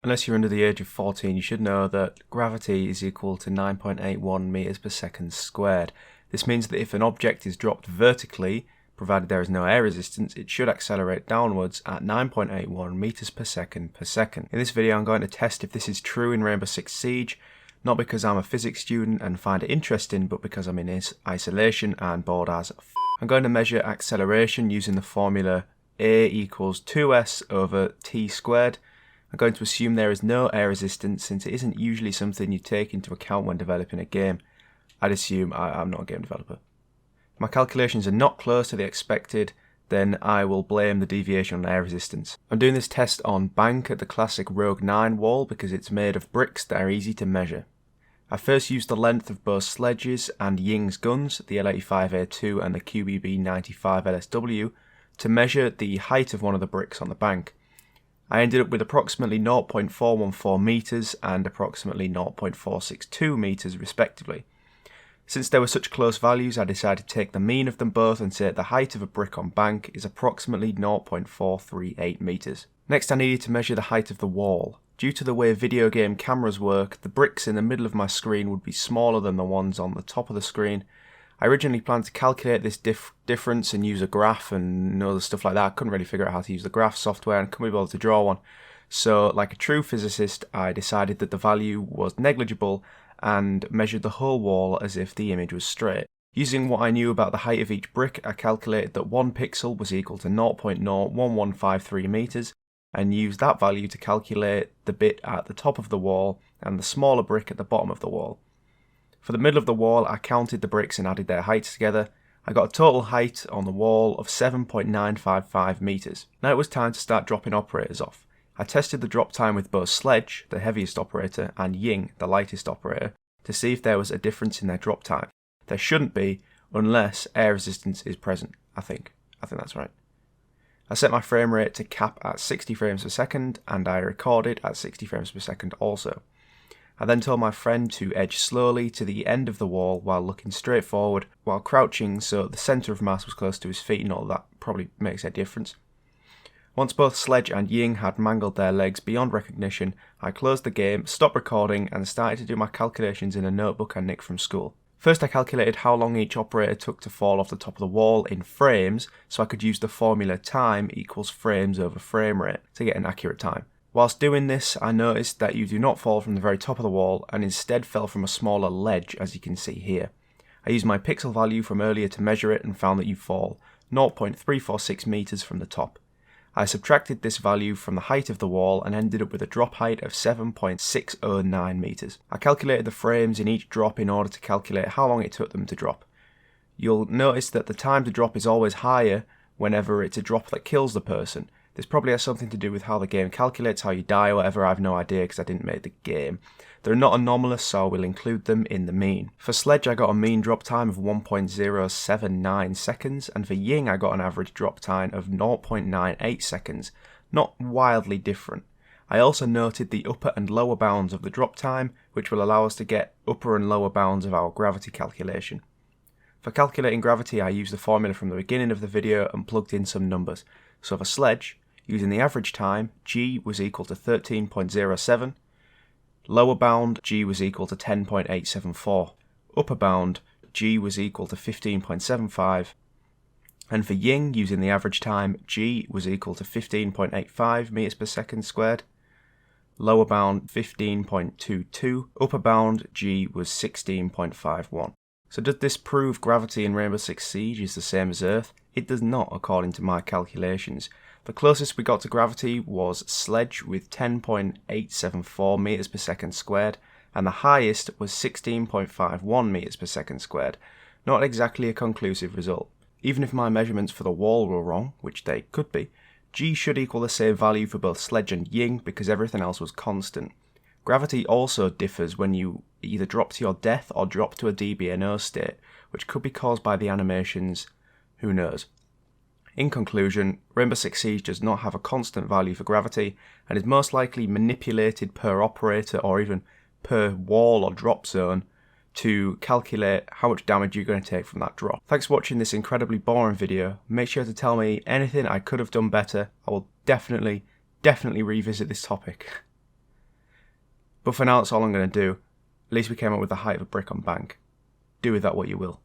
Unless you're under the age of 14, you should know that gravity is equal to 9.81 meters per second squared. This means that if an object is dropped vertically, provided there is no air resistance, it should accelerate downwards at 9.81 meters per second per second. In this video, I'm going to test if this is true in Rainbow Six Siege, not because I'm a physics student and find it interesting, but because I'm in isolation and bored as f. I'm going to measure acceleration using the formula A equals 2s over t squared. I'm going to assume there is no air resistance since it isn't usually something you take into account when developing a game. I'd assume I'm not a game developer. If my calculations are not close to the expected, then I will blame the deviation on air resistance. I'm doing this test on Bank at the classic Rogue 9 wall because it's made of bricks that are easy to measure. I first used the length of both Sledge's and Ying's guns, the L85A2 and the QBB95 LSW, to measure the height of one of the bricks on the bank. I ended up with approximately 0.414 meters and approximately 0.462 meters respectively. Since there were such close values, I decided to take the mean of them both and say that the height of a brick on bank is approximately 0.438 meters. Next, I needed to measure the height of the wall. Due to the way video game cameras work, the bricks in the middle of my screen would be smaller than the ones on the top of the screen. I originally planned to calculate this difference and use a graph and other stuff like that. I couldn't really figure out how to use the graph software and couldn't be able to draw one. So, like a true physicist, I decided that the value was negligible and measured the whole wall as if the image was straight. Using what I knew about the height of each brick, I calculated that 1 pixel was equal to 0.01153 meters and used that value to calculate the bit at the top of the wall and the smaller brick at the bottom of the wall. For the middle of the wall, I counted the bricks and added their heights together. I got a total height on the wall of 7.955 meters. Now it was time to start dropping operators off. I tested the drop time with both Sledge, the heaviest operator, and Ying, the lightest operator, to see if there was a difference in their drop time. There shouldn't be, unless air resistance is present, I think that's right. I set my frame rate to cap at 60 frames per second, and I recorded at 60 frames per second also. I then told my friend to edge slowly to the end of the wall while looking straight forward, while crouching so the centre of mass was close to his feet, and all that probably makes a difference. Once both Sledge and Ying had mangled their legs beyond recognition, I closed the game, stopped recording, and started to do my calculations in a notebook I nicked from school. First I calculated how long each operator took to fall off the top of the wall in frames, so I could use the formula time equals frames over frame rate to get an accurate time. Whilst doing this, I noticed that you do not fall from the very top of the wall and instead fell from a smaller ledge, as you can see here. I used my pixel value from earlier to measure it and found that you fall 0.346 meters from the top. I subtracted this value from the height of the wall and ended up with a drop height of 7.609 meters. I calculated the frames in each drop in order to calculate how long it took them to drop. You'll notice that the time to drop is always higher whenever it's a drop that kills the person. This probably has something to do with how the game calculates how you die or whatever. I have no idea because I didn't make the game. They're not anomalous, so I will include them in the mean. For Sledge I got a mean drop time of 1.079 seconds, and for Ying I got an average drop time of 0.98 seconds. Not wildly different. I also noted the upper and lower bounds of the drop time, which will allow us to get upper and lower bounds of our gravity calculation. For calculating gravity I used the formula from the beginning of the video and plugged in some numbers. So for Sledge, using the average time, G was equal to 13.07, lower bound, G was equal to 10.874, upper bound, G was equal to 15.75, and for Ying, using the average time, G was equal to 15.85 meters per second squared, lower bound 15.22, upper bound, G was 16.51. So does this prove gravity in Rainbow Six Siege is the same as Earth? It does not, according to my calculations. The closest we got to gravity was Sledge with 10.874 meters per second squared, and the highest was 16.51 meters per second squared. Not exactly a conclusive result. Even if my measurements for the wall were wrong, which they could be, G should equal the same value for both Sledge and Ying because everything else was constant. Gravity also differs when you either drop to your death or drop to a DBNO state, which could be caused by the animations, who knows. In conclusion, Rainbow Six Siege does not have a constant value for gravity and is most likely manipulated per operator or even per wall or drop zone to calculate how much damage you're going to take from that drop. Thanks for watching this incredibly boring video. Make sure to tell me anything I could have done better. I will definitely revisit this topic. But for now, that's all I'm going to do. At least we came up with the height of a brick on bank. Do with that what you will.